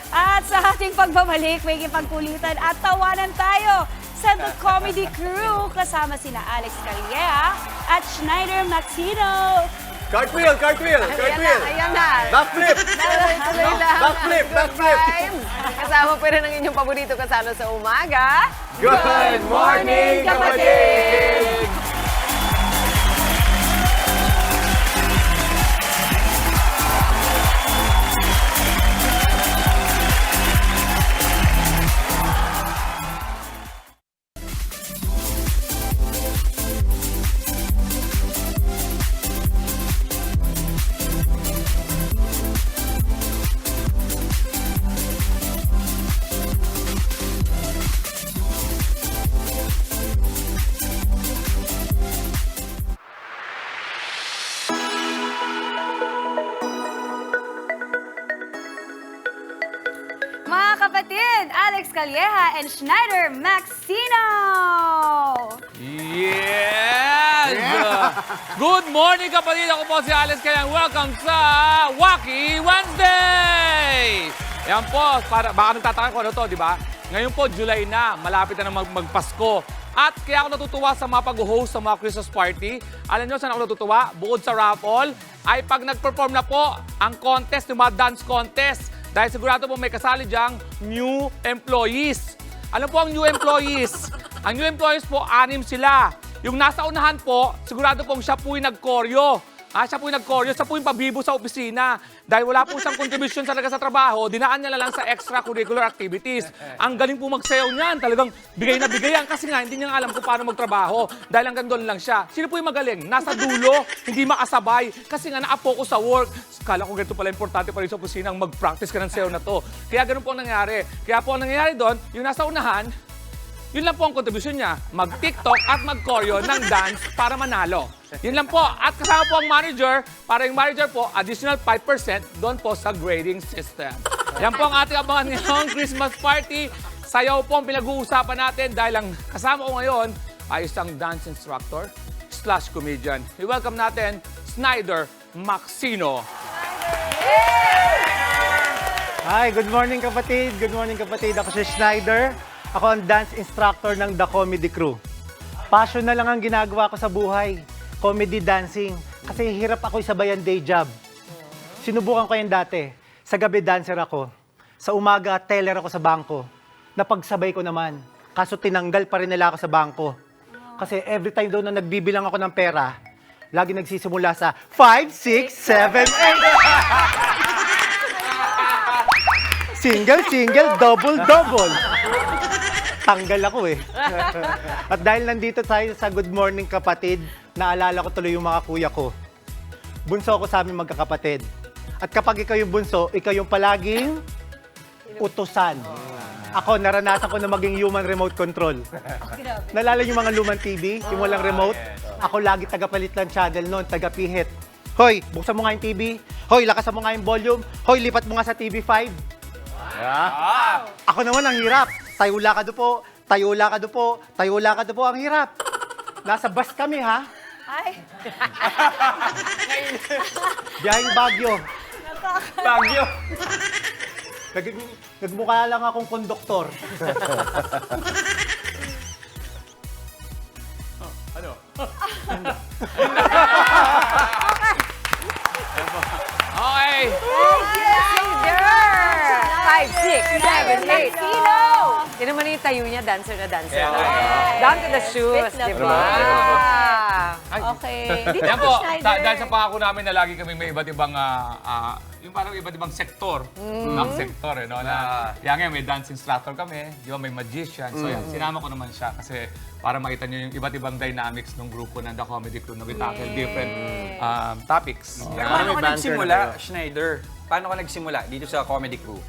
At sa ating pagbabalik, may kipagkulitan at tawanan tayo sa The Comedy Crew kasama sina Alex Calleja at Schneider Maxino. Cartwheel, cartwheel, cartwheel. Ayan na. Backflip. Tuloy lang. Backflip, backflip. Kasama po rin ang inyong paborito kasalo sa umaga. Good morning, kapatid! Mga kapatid, Alex Calleja and Schneider Maxino! Yes! Good morning kapatid! Ako po si Alex Calleja. Welcome sa Wacky Wednesday! Yan po, baka nagtataka ko ano to, di ba? Ngayon po, July na. Malapit na magpasko. At kaya ako natutuwa sa mga pag-host sa mga Christmas party. Alam nyo saan ako natutuwa? Bukod sa raffle, ay pag nag-perform na po ang contest, yung mga dance contest. Dahil sigurado po may kasali diyang new employees. Ano po ang new employees? Ang new employees po, 6 sila. Yung nasa unahan po, sigurado pong siya po yung nag-koryo. Siya po yung nag-koryo, siya po yung pabibo sa opisina. Dahil wala po siyang contribution talaga sa trabaho, dinaan niya lang sa extracurricular activities. Ang galing po magsayaw niyan, talagang bigay na bigay yan kasi nga hindi niya alam kung paano magtrabaho. Dahil hanggang doon lang siya. Sino po yung magaling? Nasa dulo, hindi makasabay kasi nga naapokus sa work. Kala ko ganito pala importante pa rin sa opisina ang mag-practice ka ng sayaw na to. Kaya ganun po ang nangyari. Kaya po ang nangyayari doon, yung nasa unahan, yun lang po ang contribution niya. Mag-TikTok at mag-choreo ng dance para manalo. Yun lang po. At kasama po ang manager. Para yung manager po, additional 5% doon po sa grading system. Yan po ang ating abangan ngayong Christmas party. Sayaw po ang pinag-uusapan natin dahil ang kasama ko ngayon ay isang dance instructor / comedian. I-welcome natin Snyder Maxino. Hi, good morning kapatid. Good morning kapatid. Ako si Snyder. Ako ang dance instructor ng The Comedy Crew. Passion na lang ang ginagawa ko sa buhay. Comedy dancing. Kasi hirap ako isabayan day job. Sinubukan ko yan dati. Sa gabi dancer ako. Sa umaga teller ako sa bangko. Napagsabay ko naman. Kaso tinanggal pa rin nila ako sa bangko. Kasi every time daw na nagbibilang ako ng pera, lagi nagsisimula sa 5, 6, 7, 8. Single, double. Tanggal ako eh. At dahil nandito tayo sa Good Morning Kapatid, naalala ko tuloy yung mga kuya ko. Bunso ako sa aming magkakapatid. At kapag ikaw yung bunso, ikaw yung palaging utusan. Ako, naranasan ko na maging human remote control. Nalala yung mga lumang TV, yung walang remote? Ako lagi tagapalit ng channel noon, tagapihit. Hoy, buksan mo nga yung TV. Hoy, lakasan mo nga yung volume. Hoy, lipat mo nga sa TV5. Ako naman ang hirap. Tayo lakad po, ang hirap. Nasa bus kami, ha? Ay. Biyaheng Baguio. Nagmukha lang akong konduktor. Ano? Okay. Snyder! 5, 6, 7, 8. Yan naman yung tayo niya, dancer na dancer. Down to the shoes, di ba? Okay. Dito Yan po, po, Snyder. dahil sa pangako namin na lagi kami may iba't ibang, yung parang iba't ibang sektor. Ng sektor, no? Kaya ngayon, may dance instructor kami, yung may magician. So yan, sinama ko naman siya kasi para makita niyo yung iba't ibang dynamics ng grupo ng The Comedy Crew na we tackle different topics. Pero paano ka nagsimula, Schneider? Paano ka nagsimula dito sa Comedy Crew?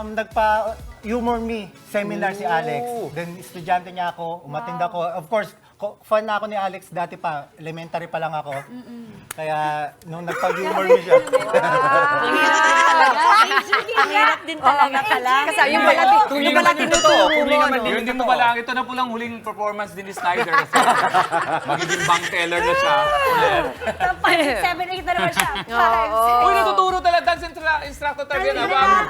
Nagpa-humor me seminar si Alex. Then, estudyante niya ako, umattend ako. Of course, fan na ako ni Alex dati pa. Elementary pa lang ako. Kaya, nung nagpa-humor me siya. Ang hirap din talaga pala. Kasi yung pala tinuturo mo. Yun din pala. Ito na po lang huling performance din ni Snyder kasi magiging bank teller na siya. 5, 6, 7, 8 na naman siya. Uy, natuturo talaga. Dance instructor talaga na ba?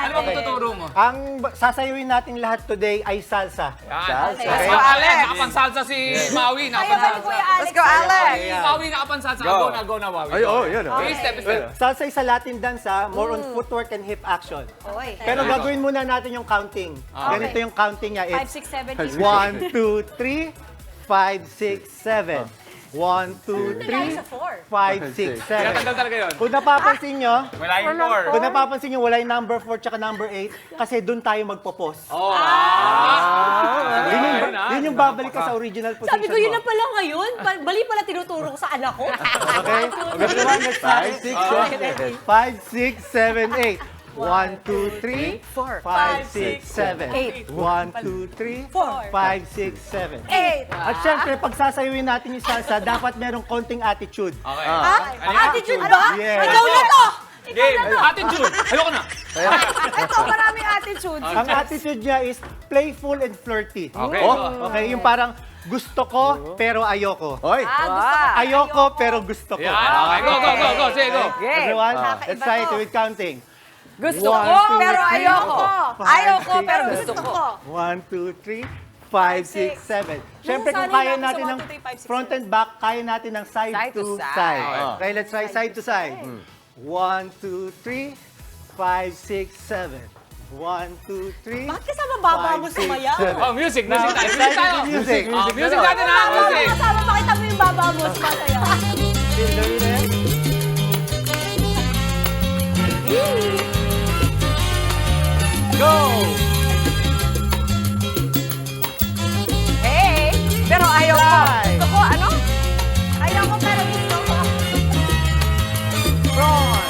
Ano ba tuturo mo? Ang sasayawin natin lahat today ay salsa. Salsa. Alex, nakapansalsa si Maui. Let's go, Alex! Maui, nakapansalsa. Go na, Maui. Yun. Step. Salsa is a Latin dance, more on footwork and hip action. Pero gagawin muna natin yung counting. Ganito yung counting niya. 5, 6, 7, 1, 2, 3, 5, 6, 7. 1, 2, 3, 5, 6, 7. Tinatanggal talaga yun. Kung napapansin nyo, wala yung number 4 tsaka number 8 kasi doon tayo magpo-pause. Yun yung babalik ka sa original position mo. Sabi ko, yun na pala ngayon. Bali pala tinuturo ko sa anak ko. Okay? Everyone, let's start. 5, 6, 7, 8. 1, 2, 3, 4, 5, 6, 7, 8. 1, 2, 3, 4, 5, 6, 7, 8. At syempre, pag sasayawin natin yung salsa, dapat merong konting attitude. Okay. Attitude ba? Yes. Ikaw na to! Game! Attitude! Ayoko na! Ito, maraming attitude. Ang attitude niya is playful and flirty. Okay. Okay, yung parang gusto ko, pero ayoko. Ayoko, pero gusto ko. Okay, go. Sige, go. Everyone, let's try it with counting. Gusto One, ko, two, pero three, ayoko. four, Ayoko, five, pero six, gusto ko. 1, 2, 3, 5, 6, 7. Siyempre, kung kaya natin ng front and back, kaya natin ng side to side. Okay, let's try side to side. 1, 2, 3, 5, 6, 7. 1, 2, 3. Bakit kasama baba mo sumaya? Oh, music tayo. Music tayo. Music. Music natin ha, music. Kasama, pakita mo yung baba mo sumasaya. Go! Hey! Pero ayaw ko. Gusto ko, ano? Ayaw ko, pero gusto ko. Front.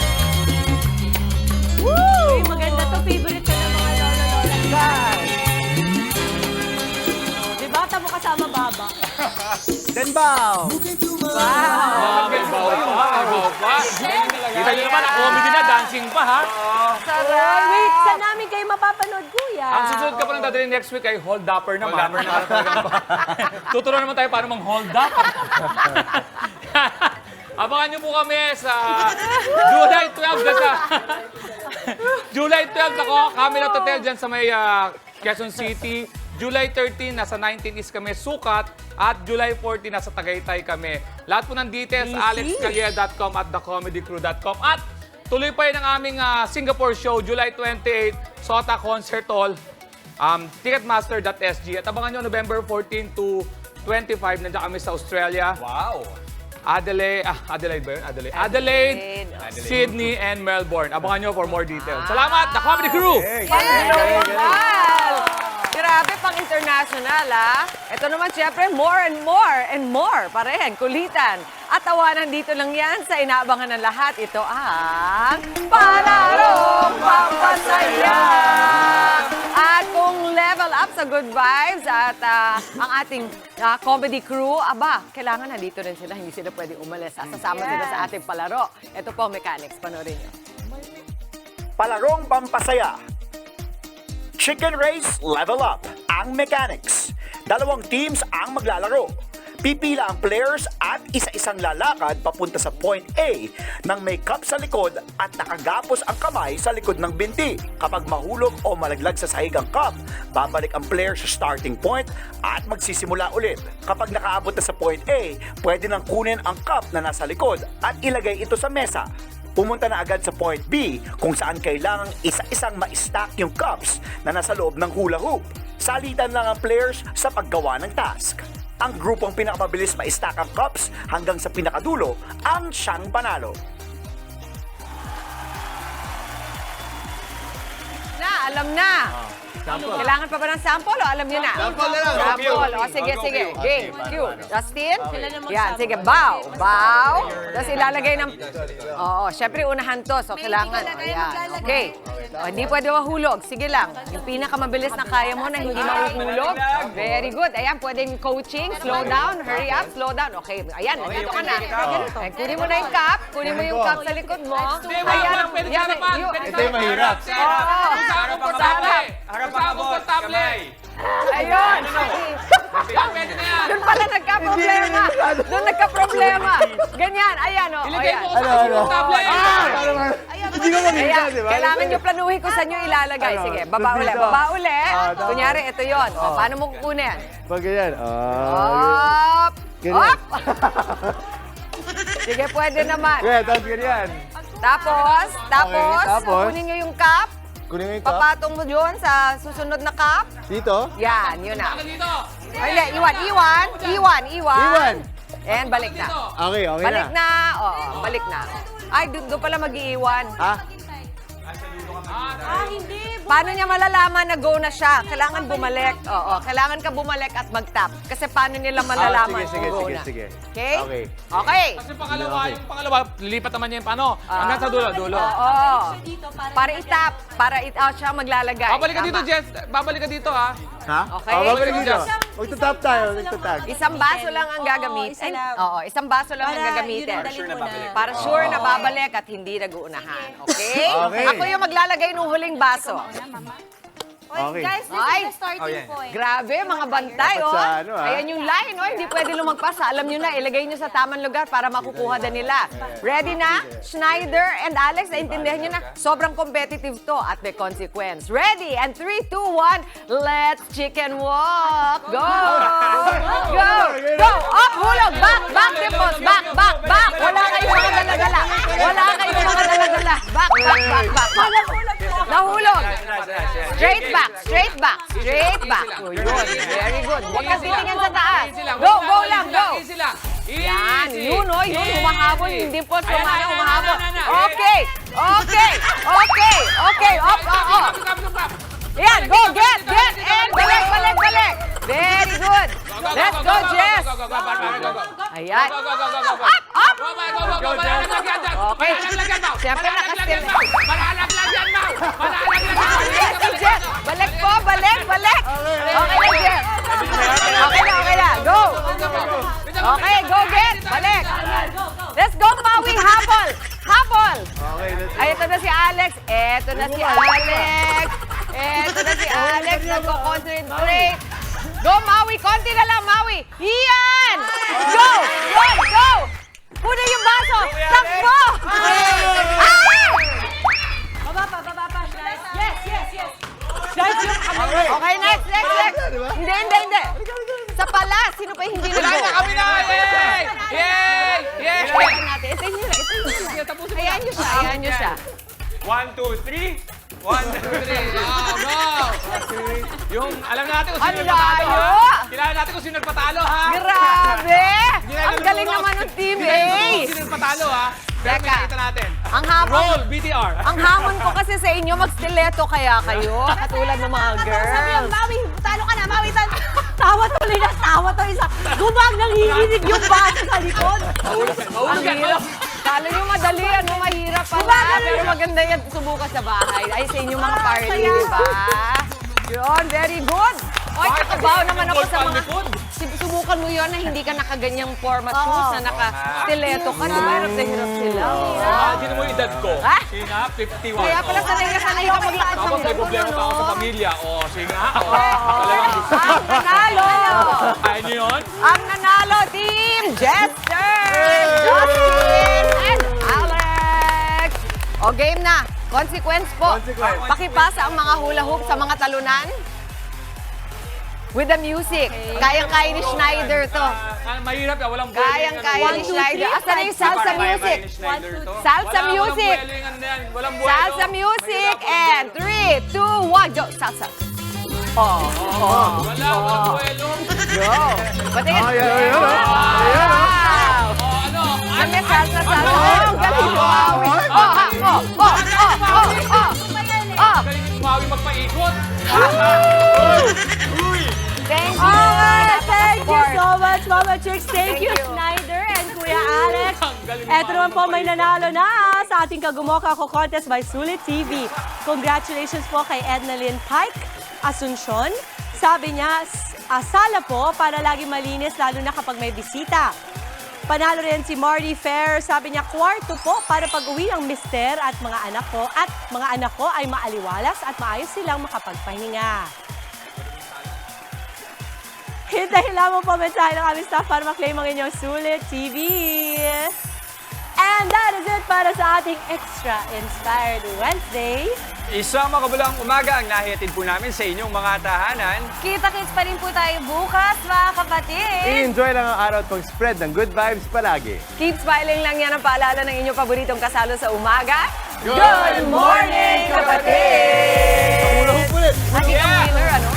Woo! Uy, maganda to. Favorite ka ng mga lolo-lola. Side. Diba? Tamo kasama baba. Then bow. Wow! May baw pa. Kita nyo naman, comedy na, dancing pa ha. Sarap! Wait, saan namin kayo mapapanood, kuya? Ang susunod ka pa ng dadalhin next week ay hold upper naman. Tuturuan naman tayo paano mang-hold up. Abangan nyo po kami sa July 12 na sa July 12 ako, Camelot Hotel dyan sa may Quezon City. July 13, nasa 19 is kami Sukat. At July 14, nasa Tagaytay kami. Lahat po ng details, alexcalia.com at thecomedycrew.com. At tuloy pa yun ang aming Singapore show, July 28, Sota Concert Hall, ticketmaster.sg. At abangan nyo, November 14 to 25, nandiyan kami sa Australia. Wow! Adelaide ba yun? Adelaide, Sydney, and Melbourne. Abangan nyo for more details. Salamat, The Comedy Crew! Grabe, pang international, Ito naman, syempre, more and more pa rin, kulitan. At tawanan dito lang yan sa inaabangan ng lahat. Ito ang Palarong Pampasaya! At kung level up sa good vibes at ang ating comedy crew, kailangan nandito rin sila. Hindi sila pwedeng umalis. Sasama sila sa ating palaro. Ito po, mechanics. Panoorin nyo. Palarong Pampasaya. Chicken Race Level Up, ang mechanics. 2 teams ang maglalaro. Pipila ang players at isa-isang lalakad papunta sa point A nang may cup sa likod at nakagapos ang kamay sa likod ng binti. Kapag mahulog o malaglag sa sahig ang cup, babalik ang player sa starting point at magsisimula ulit. Kapag nakaabot na sa point A, pwede nang kunin ang cup na nasa likod at ilagay ito sa mesa. Pumunta na agad sa point B kung saan kailangang isa-isang ma-stack yung cups na nasa loob ng hula hoop. Salitan lang ang players sa paggawa ng task. Ang grupong pinakamabilis ma-stack ang cups hanggang sa pinakadulo ang siyang panalo. Alam na. Kailangan pa ba ng sample o alam niyo na? Sample na lang. Sample. O, sige. Game. Cue. Justin? Yan, sige. Bow. Tapos ilalagay ng... Oo, syempre unahan to. So, kailangan. Ayan. Okay. O, hindi pwede mahulog. Sige lang. Yung pinakamabilis na kaya mo na hindi mahuhulog. Very good. Ayan, pwedeng coaching. Slow down. Hurry up. Slow down. Okay. Ayan, nandito ka na. Okay, kunin mo na yung cup. Kunin mo yung cup sa likod mo. Ayan. Ito yung mahirap. Harap ayun! Doon pala nagka-problema. Doon nagka-problema. Ganyan, ayan o. Ilagay mo ko sa tablet. Hindi ko maganda, di ba? Kailangan nyo planuhin kung saan nyo ilalagay. Sige, baba uli. Kunyari, ito yun. Paano mo kukunin? Pag ganyan. Up! Up! Sige, pwede naman. Tapos ganyan. Tapos, kunin nyo yung cup. Kunin mo yung cup. Papatong mo yun sa susunod na cup. Dito? Yan, yun na. Ay, hindi, iwan. And balik na. Okay na. Balik na. Oo, balik na. Ay, doon pala mag-iiwan. Hindi. Paano niya malalaman na go na siya? Kailangan bumalik. Oo, kailangan ka bumalik at mag-tap. Kasi paano nila malalaman kung go na? Sige. Okay? Okay. Kasi yung pangalawa, lilipat naman niya yung paano. Hanggang sa dulo. Oo. Para i-tap. Para i-out siya maglalagay. Babalik ka dito, Jess. Babalik ka dito, ha? Ha? Okay. Babalik dito. Magtatap tayo. Isang baso lang ang gagamitin. Oo, isang baso lang ang gagamitin. Para sure na babalik at hindi nag-uunahan. Okay? Okay. Ako yung maglalagay ng huling baso. Okay. Guys, this Ay. is the starting point. Grabe, mga bantay, Dapat oh. sa ano, ah. Ayan yung line, oh. Hindi pwede lumagpasa. Alam nyo na, ilagay nyo sa tamang lugar para makukuha na nila. Ready na? Schneider and Alex, naintindihan nyo na. Sobrang competitive to at may consequence. Ready? And 3, 2, 1, let's chicken walk. Go! Go! Go! Up, hulog! Back! Back, Dimples! Back! Back! Back! Wala kayong mga dala-dala. Wala kayong mga dala-dala. Back! Back! Back! Back! Nahulog! Straight back! Straight back! Straight back! Oh, yun. Very good. Huwag kang titingin sa taas. Go! Go lang! Go! Yan! Yun, oh! Yun! Humahabol. Hindi po sumana. Humahabol. Okay! Okay! Okay! Okay! Up! Up! Yan! Go! Get! Get! And balik! Balik! Balik! Very good! Let's go, Jess! Ayan! Up! Up! Okay. Siyempre nakastil. Yes, si Jess! Balik po! Balik! Balik! Okay na, Jess! Okay na, okay na. Go! Okay, go get! Balik! Let's go, Maui! Habol! Habol! Ay, ito na si Alex. Ito na si Alex. Ito na si Alex. Nagko-concentrate. Go, Maui! Konti na lang, Maui! Iyan! Go! Go! Go! Puna yung baso! Takbo! Ah! Baba pa, baba pa. Yes, yes, yes. Okay, next, next, next. Hindi, hindi, hindi. Sa pala, sino pa yung hindi nag-go? Wala na kami na! Yay! Yay! Yay! Hayaan natin. Ito nyo na, ito nyo na. Hayaan nyo siya, hayaan nyo siya. 1, 2, 3. 1, 2, 3. Go! Yung, alam natin kung sino Ang nagpatalo, layo! ha? Kilala natin kung sino nagpatalo, ha? Grabe! Hindi na Ang galing naman ng team, Hindi na eh! kung sino nagpatalo, ha? Pero Teka. makikita natin. Ang hamon, Roll, BTR. ang hamon ko kasi sa inyo, mag-stiletto kaya kayo, katulad ng mga Sabi girls. yung Maui, talo ka na, Maui, talo. Tawa tuloy na tawa to isa. Gumag nang hinihinig yung baso sa likod. Ang hirap. Kala nyo madali, ano, mahirap pala. Pero maganda yan, subukan sa bahay. Ay, sa inyong mga party, di ba? Yun, very good. Oy, nakabaw naman ako sa mga... Subukan mo yun na hindi ka nakaganyang format shoes, na naka-stiletto ka. Di ba? Hirap na hirap sila. Imagine mo yung edad ko. Ha? Singa, 51. Kaya pala sanay ka maglakad ng Tapos may ganun, problema pa ako sa no? pamilya. O, singa. Talagang gusto. Ang nanalo! Ano yun? Ang nanalo, Team Jester! Justin and Alex! O, game na. Consequence po. Pakipasa ang mga hula hoop sa mga talunan. With the music. Kayang-kaya ni Schneider to. Mahirap yan. Walang Kayang-kaya ni Schneider. Asan na yung salsa music? Salsa music. Walang buwelo. Salsa music. And 3, 2, 1, go. Salsa. Oh. Walang buwelo. Go. Patingin. Ayan. Wow. Ano? Kami salsa. Oh, galing mo. Oh. Galing ni Maui magpaikot. Thank you. Thank you so much, Mama Chicks. Thank you, Schneider and Kuya Alex. Eto naman po, may nanalo na sa ating Kagumoka Ako Contest by Sulit TV. Congratulations po kay Edna Lynn Pike, Asuncion. Sabi niya, asala po para lagi malinis lalo na kapag may bisita. Panalo rin si Marty Fair. Sabi niya, kwarto po para pag-uwi ang mister at mga anak ko ay maaliwalas at maayos silang makapagpahinga. Hintayin lamang po mensahe ng aming staff para maklaim ang inyong Sulit TV. And that is it para sa ating Extra Inspired Wednesday. Isang makabulang umaga ang nahihatid po namin sa inyong mga tahanan. Kita-kits pa rin po tayo bukas, mga kapatid. I-enjoy lang ang araw at pag-spread ng good vibes palagi. Keep smiling lang yan ang paalala ng inyong paboritong kasalo sa umaga. Good morning, kapatid! Lagi kang winner, ano?